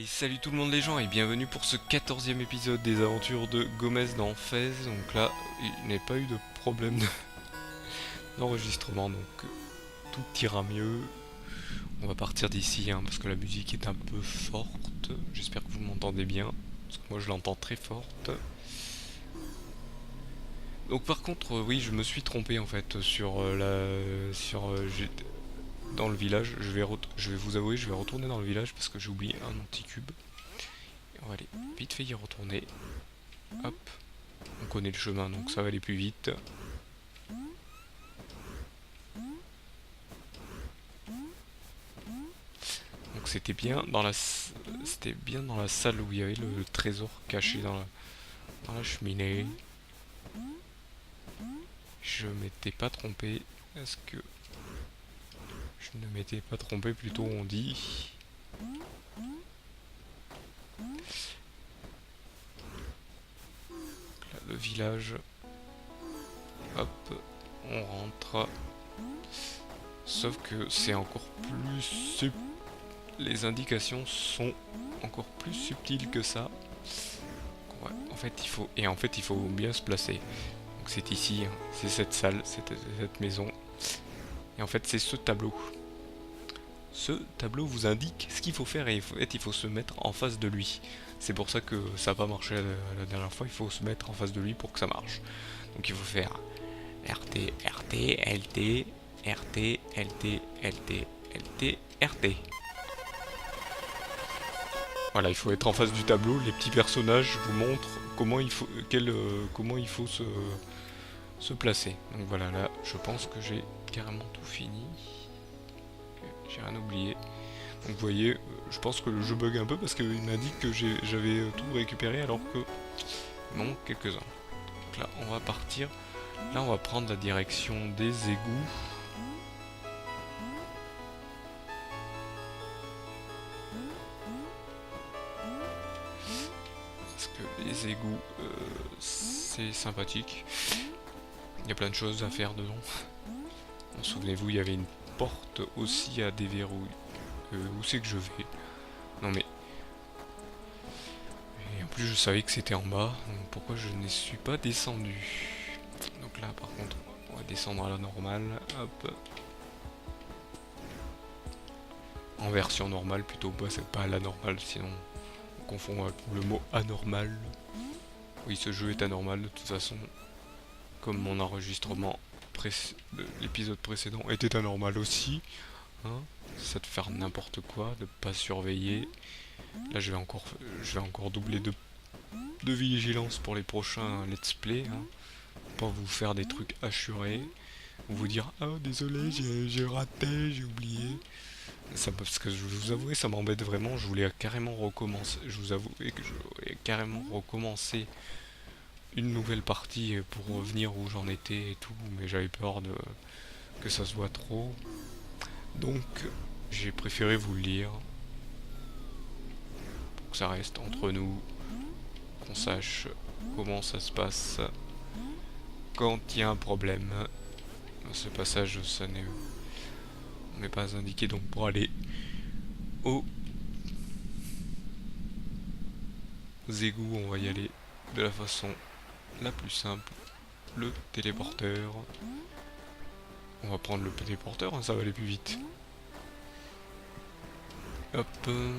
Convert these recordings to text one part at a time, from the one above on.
Allez, salut tout le monde les gens et bienvenue pour ce 14e épisode des aventures de Gomez dans Fez. Donc là, il n'y a pas eu de problème d'enregistrement, donc tout ira mieux. On va partir d'ici parce que la musique est un peu forte. J'espère que vous m'entendez bien, parce que moi je l'entends très forte. Donc par contre, oui, je me suis trompé en fait sur dans le village. Je vais vous avouer, je vais retourner dans le village parce que j'ai oublié un anticube. On va aller vite fait y retourner. Hop, on connaît le chemin donc ça va aller plus vite. Donc c'était bien dans la salle où il y avait le trésor caché dans la cheminée. Je m'étais pas trompé. Est-ce que je ne m'étais pas trompé, plutôt on dit. Là, le village. Hop, on rentre. Sauf que c'est encore plus les indications sont encore plus subtiles que ça. Ouais, en fait il faut bien se placer. Donc c'est ici, c'est cette salle, cette maison. Et en fait c'est ce tableau. Ce tableau vous indique ce qu'il faut faire et il faut se mettre en face de lui. C'est pour ça que ça n'a pas marché la dernière fois, il faut se mettre en face de lui pour que ça marche. Donc il faut faire RT, RT, LT, RT, LT, LT, LT, RT. Voilà, il faut être en face du tableau, les petits personnages vous montrent comment il faut se placer. Donc voilà, là je pense que j'ai carrément tout fini. J'ai rien oublié. Donc vous voyez, je pense que le jeu bug un peu parce qu'il m'a dit que j'avais tout récupéré alors que il manque quelques-uns. Donc là on va partir. Là on va prendre la direction des égouts. Parce que les égouts c'est sympathique. Il y a plein de choses à faire dedans. Bon, souvenez-vous, il y avait une porte aussi à déverrouiller. Où c'est que je vais? Non mais... Et en plus je savais que c'était en bas, donc pourquoi je ne suis pas descendu? Donc là par contre, on va descendre à la normale, hop. En version normale plutôt, bah, c'est pas à la normale, sinon on confond avec le mot anormal. Oui, ce jeu est anormal de toute façon, comme mon enregistrement de l'épisode précédent était anormal aussi. Hein, ça de faire n'importe quoi, de pas surveiller. Là je vais encore doubler de vigilance pour les prochains let's play. Hein. Pas vous faire des trucs assurés. Ou vous dire ah désolé j'ai raté, j'ai oublié. Ça, parce que je vous avoue ça m'embête vraiment, je voulais carrément recommencer. Je vous avoue que je voulais carrément recommencer une nouvelle partie pour revenir où j'en étais et tout, mais j'avais peur que ça se voit trop. Donc j'ai préféré vous le lire pour que ça reste entre nous, qu'on sache comment ça se passe quand il y a un problème. Ce passage, ça n'est pas indiqué, donc pour aller aux égouts, on va y aller de la façon la plus simple, le téléporteur. On va prendre le téléporteur, hein, ça va aller plus vite. Hop. Donc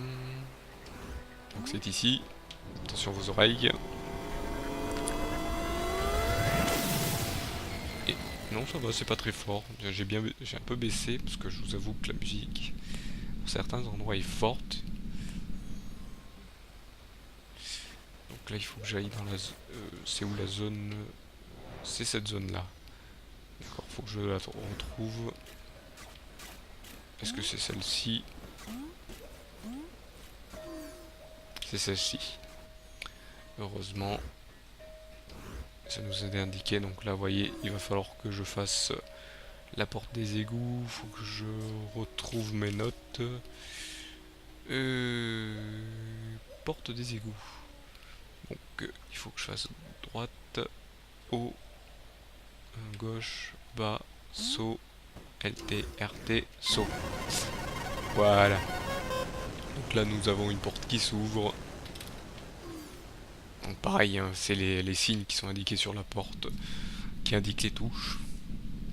c'est ici. Attention vos oreilles. Et non, ça va, c'est pas très fort. J'ai un peu baissé parce que je vous avoue que la musique, à certains endroits, est forte. Donc là, il faut que j'aille dans la zone. C'est où la zone? C'est cette zone-là. D'accord, faut que je la retrouve. Est-ce que c'est celle-ci? C'est celle-ci. Heureusement, ça nous a indiqué. Donc là, vous voyez, il va falloir que je fasse la porte des égouts. Faut que je retrouve mes notes. Porte des égouts. Donc il faut que je fasse droite, haut, gauche, bas, saut, LT, RT, saut. Voilà. Donc là nous avons une porte qui s'ouvre. Donc pareil, hein, c'est les signes qui sont indiqués sur la porte qui indiquent les touches.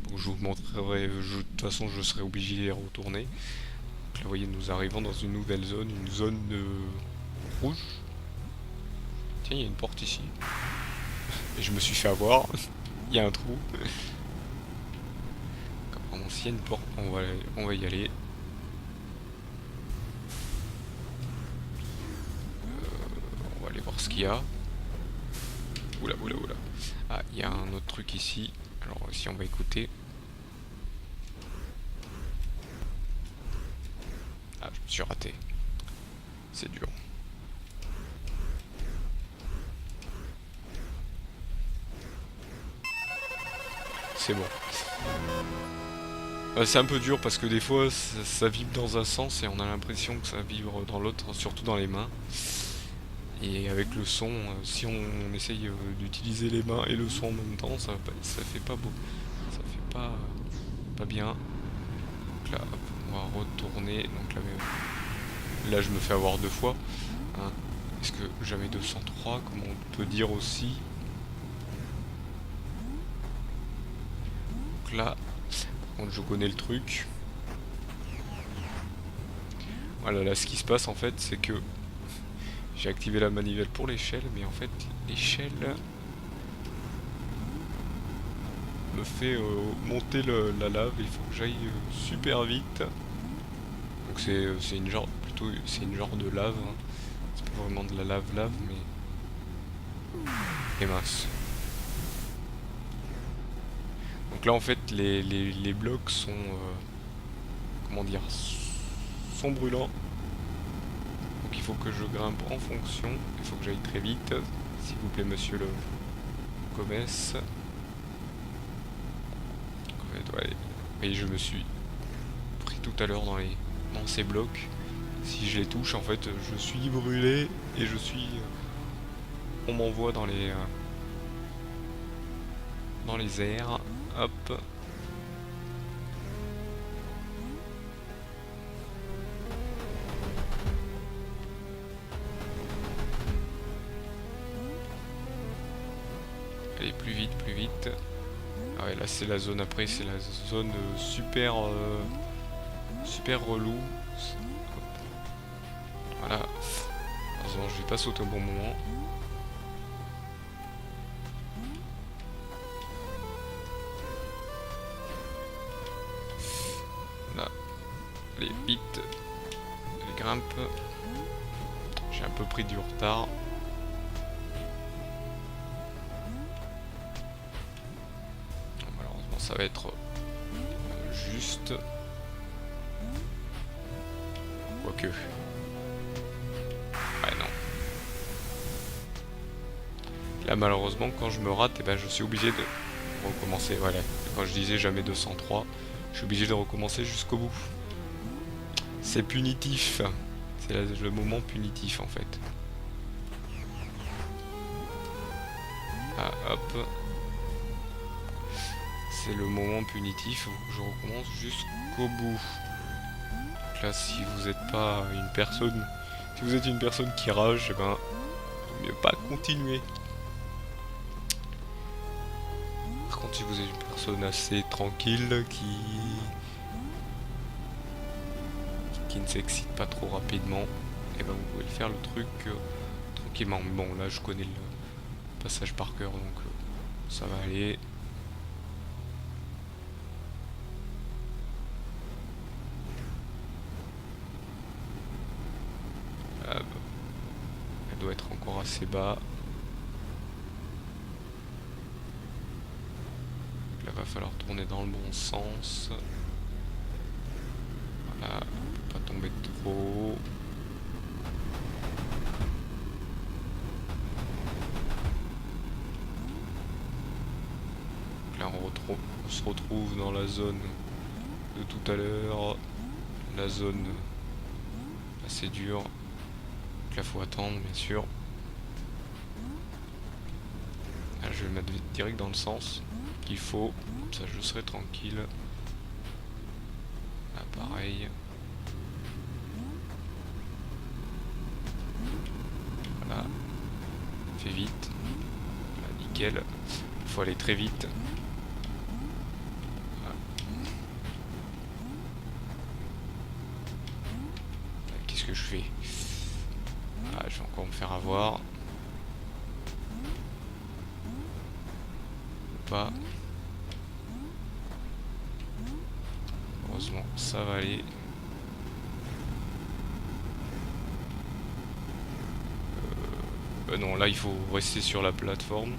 Donc je vous montrerai, de toute façon je serai obligé d'y retourner. Donc là vous voyez, nous arrivons dans une nouvelle zone, une zone rouge. Tiens, il y a une porte ici. Et je me suis fait avoir. Il y a un trou. Apparemment s'il y a une porte, on va y aller. On va aller voir ce qu'il y a. Oula, oula, oula. Ah, il y a un autre truc ici. Alors ici on va écouter. Ah, je me suis raté. C'est dur. C'est bon. C'est un peu dur parce que des fois ça vibre dans un sens et on a l'impression que ça vibre dans l'autre, surtout dans les mains. Et avec le son, si on essaye d'utiliser les mains et le son en même temps, ça fait pas beau. Ça fait pas bien. Donc là, hop, on va retourner. Donc là je me fais avoir 2 fois. Hein. Est-ce que j'avais 203, comme on peut dire aussi. Donc là, quand je connais le truc. Voilà, là ce qui se passe en fait, c'est que j'ai activé la manivelle pour l'échelle, mais en fait l'échelle me fait monter la lave. Il faut que j'aille super vite. Donc c'est une genre de lave. Hein. C'est pas vraiment de la lave, mais mince. Donc là en fait les blocs sont comment dire, sont brûlants. Donc il faut que je grimpe en fonction. Il faut que j'aille très vite. S'il vous plaît, monsieur le commerce. Ouais. Et je me suis pris tout à l'heure dans ces blocs. Si je les touche, en fait, je suis brûlé et on m'envoie dans les airs. Hop. Allez, plus vite, plus vite. Ah ouais, là c'est la zone après, c'est la zone super relou. Hop. Voilà. Heureusement, je vais pas sauter au bon moment. Là. Allez, vite. Allez, grimpe. J'ai un peu pris du retard. Malheureusement, ça va être juste. Quoique. Ouais, non. Là, malheureusement, quand je me rate, eh ben, je suis obligé de recommencer. Voilà. Quand je disais jamais 203, je suis obligé de recommencer jusqu'au bout. C'est punitif. C'est le moment punitif, en fait. Ah, hop. C'est le moment punitif où je recommence jusqu'au bout. Donc là, si vous n'êtes pas une personne... Si vous êtes une personne qui rage, eh ben, il vaut mieux pas continuer. Par contre, si vous êtes une personne assez tranquille, qui ne s'excite pas trop rapidement, et ben vous pouvez faire le truc tranquillement. Bon, là, je connais le passage par cœur, donc ça va aller. Elle doit être encore assez bas. Là, va falloir tourner dans le bon sens. Voilà, on peut pas tomber trop haut. Là, on se retrouve dans la zone de tout à l'heure. La zone assez dure. Donc là, faut attendre, bien sûr. Là, je vais le mettre direct dans le sens qu'il faut. Comme ça, je serai tranquille. Là, pareil. Voilà. Fais vite. Voilà, nickel. Il faut aller très vite. Voilà. Qu'est-ce que je fais? Ah, je vais encore me faire avoir. Ou pas. Heureusement, ça va aller. Non, là il faut rester sur la plateforme.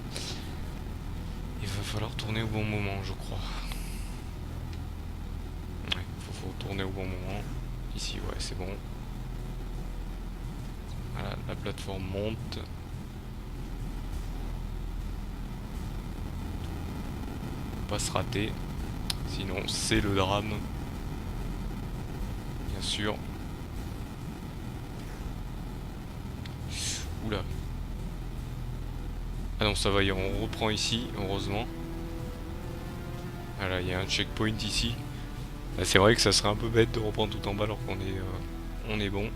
Il va falloir tourner au bon moment, je crois. Ouais, faut tourner au bon moment. Ici, ouais, c'est bon. Voilà, la plateforme monte. Faut pas se rater. Sinon, c'est le drame. Bien sûr. Oula. Ah non, ça va, on reprend ici, heureusement. Voilà, il y a un checkpoint ici. Là, c'est vrai que ça serait un peu bête de reprendre tout en bas alors on est bon.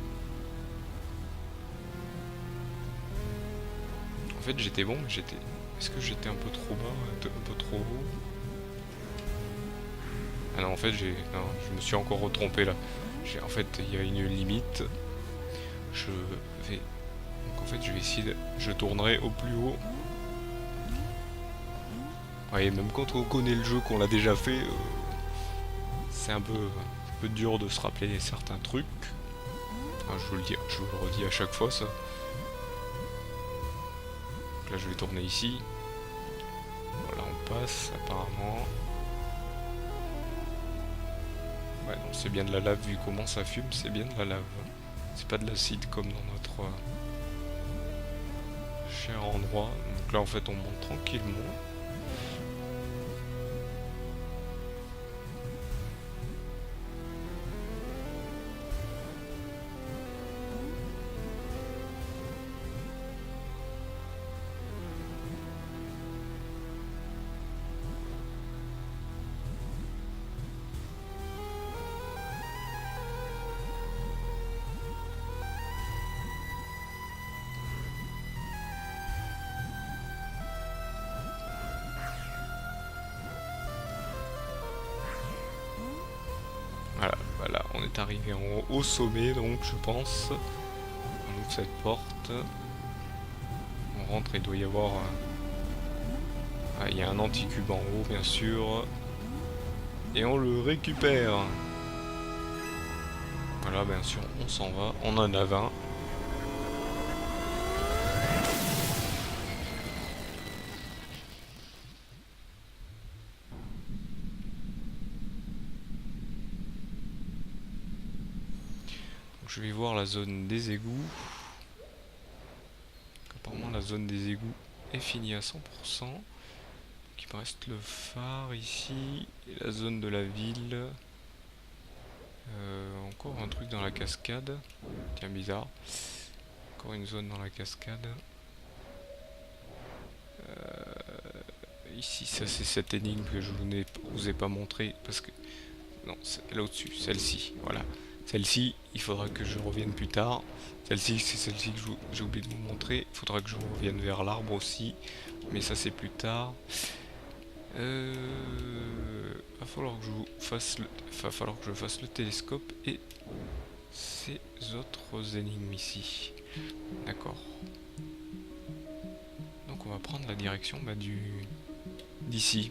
En fait, j'étais bon, mais j'étais... Est-ce que j'étais un peu trop bas, un peu trop haut? Ah non, en fait, non, je me suis encore retrompé là. En fait, il y a une limite. Je vais... Donc en fait, je vais essayer de... Je tournerai au plus haut. Ouais, même quand on connaît le jeu, qu'on l'a déjà fait, c'est un peu dur de se rappeler certains trucs. Enfin, je vous le redis à chaque fois, ça. Donc là, je vais tourner ici. Voilà, on passe, apparemment. Ouais, non, c'est bien de la lave, vu comment ça fume, c'est bien de la lave. C'est pas de l'acide comme dans notre cher endroit. Donc là, en fait, on monte tranquillement. Voilà, on est arrivé au sommet, donc je pense. On ouvre cette porte. On rentre, il doit y avoir... Ah, il y a un anticube en haut, bien sûr. Et on le récupère. Voilà, bien sûr, on s'en va. On en a 20. Donc, je vais voir la zone des égouts. Apparemment, la zone des égouts est finie à 100%. Donc, il me reste le phare ici. Et la zone de la ville. Encore un truc dans la cascade. Tiens, bizarre. Encore une zone dans la cascade. Ici, ça c'est cette énigme que je vous ai pas montré parce que... Non, c'est là au-dessus, celle-ci, voilà. Celle-ci, il faudra que je revienne plus tard. Celle-ci, c'est celle-ci que j'ai oublié de vous montrer. Il faudra que je revienne vers l'arbre aussi. Mais ça c'est plus tard. Va falloir que je fasse le télescope et ces autres énigmes ici. D'accord. Donc on va prendre la direction d'ici.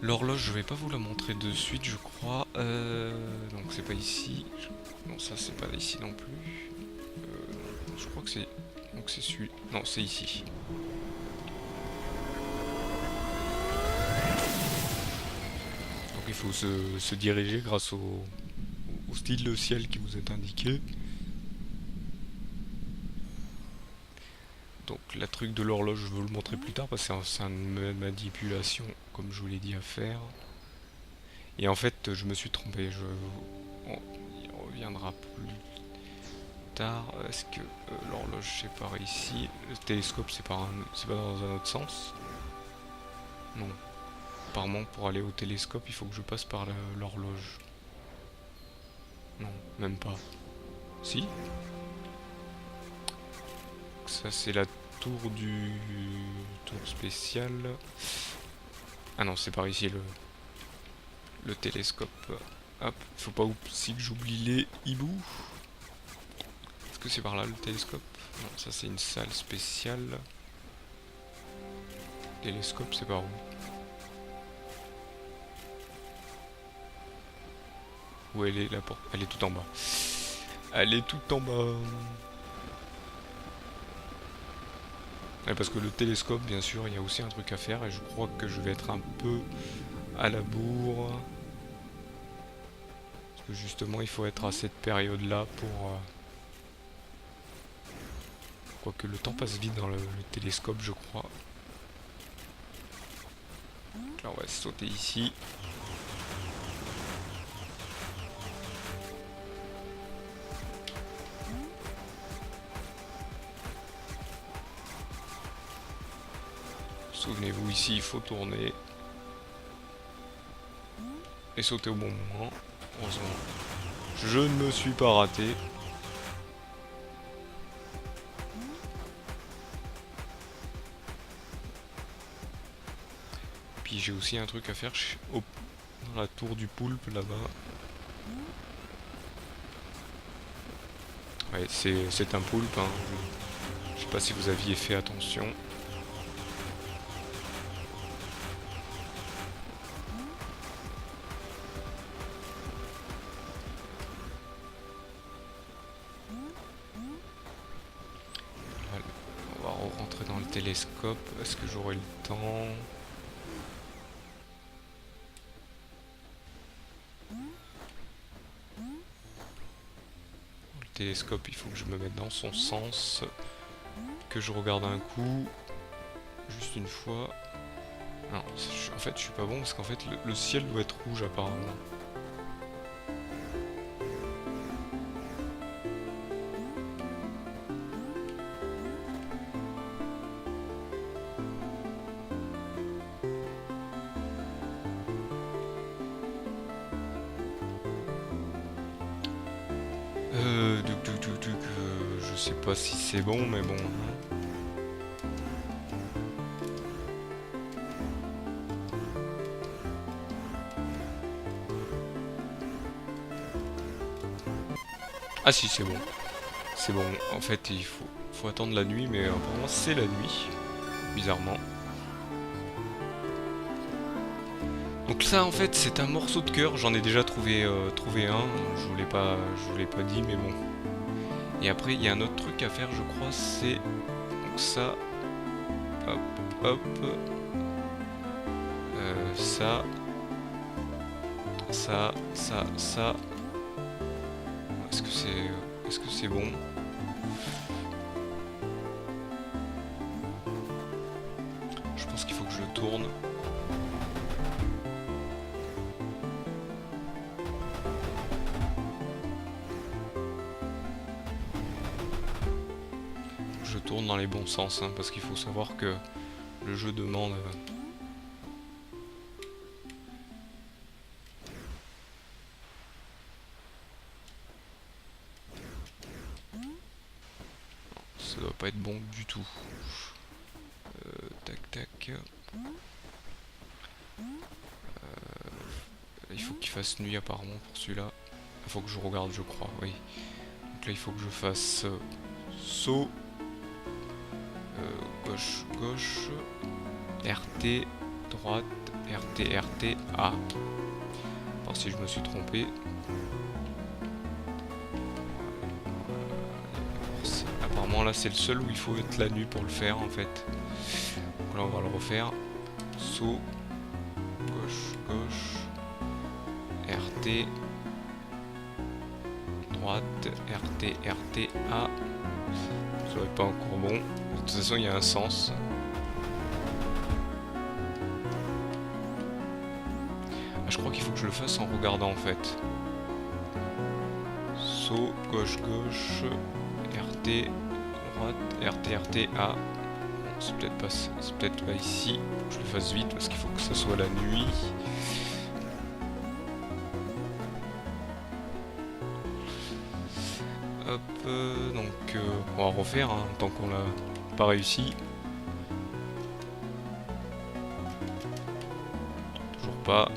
L'horloge, je vais pas vous la montrer de suite, je crois. Donc c'est pas ici. Non, ça c'est pas ici non plus. Je crois que c'est... Donc c'est celui... Non, c'est ici. Donc il faut se diriger grâce au style de ciel qui vous est indiqué. Donc la truc de l'horloge, je vais vous le montrer plus tard parce que c'est une manipulation, comme je vous l'ai dit, à faire. Et en fait, je me suis trompé. Il reviendra plus tard. Est-ce que l'horloge c'est par ici? Le télescope c'est pas dans un autre sens? Non. Apparemment, pour aller au télescope, il faut que je passe par l'horloge. Non, même pas. Si? ça c'est la tour du... tour spécial. Ah non, c'est par ici le télescope. Hop, faut pas aussi que j'oublie les hiboux. Est-ce que c'est par là le télescope? Non, ça c'est une salle spéciale. Télescope, c'est par où? Où elle est la porte? Elle est tout en bas. Elle est tout en bas. Ouais, parce que le télescope, bien sûr, il y a aussi un truc à faire et je crois que je vais être un peu à la bourre. Parce que justement, il faut être à cette période-là pour... Quoique le temps passe vite dans le télescope, je crois. Donc là, on va sauter ici. Souvenez-vous, ici, il faut tourner. Et sauter au bon moment. Heureusement, je ne me suis pas raté. Puis j'ai aussi un truc à faire dans la tour du poulpe là-bas. Ouais, c'est un poulpe, hein. Je sais pas si vous aviez fait attention. On va rentrer dans le télescope. Est-ce que j'aurai le temps? Le télescope, il faut que je me mette dans son sens. Que je regarde un coup. Juste une fois. Non, en fait, je suis pas bon parce qu'en fait, le ciel doit être rouge apparemment. Je sais pas si c'est bon, mais bon. Ah si, c'est bon. C'est bon. En fait, il faut attendre la nuit, mais apparemment c'est la nuit. Bizarrement. Donc ça, en fait, c'est un morceau de cœur. J'en ai déjà trouvé un. Je vous l'ai pas dit, mais bon. Et après, il y a un autre truc à faire, je crois, c'est... Donc ça... Hop, hop... ça... Ça... Est-ce que c'est bon? Je pense qu'il faut que je le tourne. Je tourne dans les bons sens, hein, parce qu'il faut savoir que le jeu demande... Ça doit pas être bon du tout. Tac tac. Il faut qu'il fasse nuit apparemment pour celui-là. Il faut que je regarde, je crois, oui. Donc là il faut que je fasse saut. Gauche, gauche. RT, droite, RT, RT, A. Voir si je me suis trompé. Apparemment là c'est le seul où il faut être la nuit pour le faire en fait. Donc là on va le refaire. Saut. Gauche, gauche. RT. Droite. RT, RT, A. Ça va être pas encore bon. De toute façon il y a un sens. Ah, je crois qu'il faut que je le fasse en regardant en fait. Saut, gauche, gauche. RT, droite, RT, RT, A. C'est peut-être pas ici. Faut que je le fasse vite parce qu'il faut que ça soit la nuit. Hop. Donc on va refaire hein, tant qu'on l'a pas réussi. Toujours pas.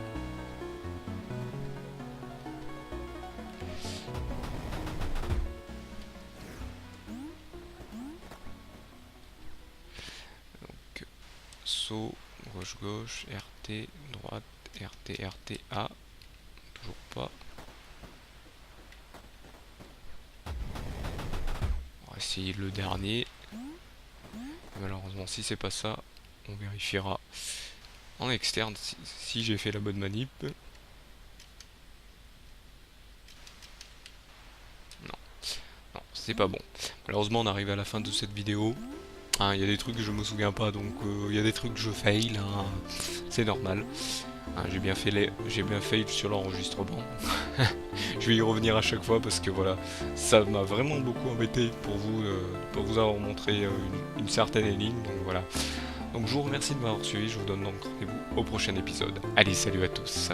Donc saut, gauche, RT, droite, RT, RT, A. Toujours pas. On va essayer le dernier. Malheureusement, si c'est pas ça, on vérifiera en externe si j'ai fait la bonne manip. Non, c'est pas bon. Malheureusement, on arrive à la fin de cette vidéo. Hein, il y a des trucs que je me souviens pas, donc il y a des trucs que je fail, hein, c'est normal. Hein, j'ai bien fail sur l'enregistrement. Je vais y revenir à chaque fois parce que voilà, ça m'a vraiment beaucoup embêté pour vous avoir montré une certaine énigme. Donc voilà. Donc je vous remercie de m'avoir suivi, je vous donne donc rendez-vous au prochain épisode. Allez, salut à tous.